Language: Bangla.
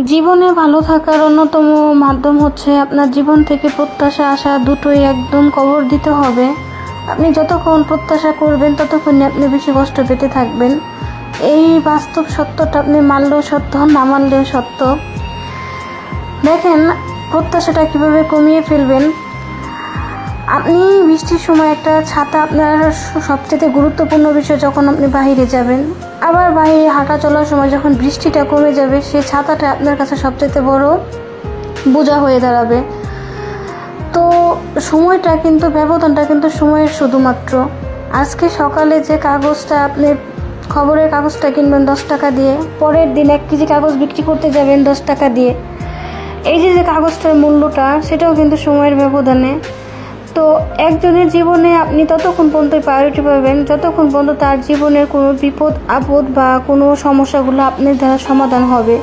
জীবনে ভালো থাকার অন্যতম মাধ্যম হচ্ছে আপনার জীবন থেকে প্রত্যাশা আশা দুটোই একদম কবর দিতে হবে। আপনি যতক্ষণ প্রত্যাশা করবেন ততক্ষণই আপনি বেশি কষ্ট পেতে থাকবেন। এই বাস্তব সত্যটা আপনি মানলেও সত্য, না মানলেও সত্য। দেখেন প্রত্যাশাটা কিভাবে কমিয়ে ফেলবেন। আপনি বৃষ্টির সময় একটা ছাতা আপনার সবচেয়ে গুরুত্বপূর্ণ বিষয়। যখন আপনি বাইরে যাবেন, আবার বাইরে হাঁটা চলার সময় যখন বৃষ্টিটা কমে যাবে, সেই ছাতাটা আপনার কাছে সবচেয়ে বড় বোঝা হয়ে দাঁড়াবে। তো সময়টা কিন্তু, ব্যবধানটা কিন্তু সময়ের শুধুমাত্র। আজকে সকালে যে কাগজটা আপনি খবরের কাগজটা কিনবেন 10 টাকা দিয়ে, পরের দিন 1 কেজি কাগজ বিক্রি করতে যাবেন 10 টাকা দিয়ে। এই যে কাগজটার মূল্যটা, সেটাও কিন্তু সময়ের ব্যবধানে। তো একজনের জীবনে আপনি ততক্ষণ পর্যন্ত প্রায়োরিটি পাবেন যতক্ষণ পর্যন্ত তার জীবনের কোনো বিপদ আপদ বা কোনো সমস্যাগুলো আপনার দ্বারা সমাধান হবে।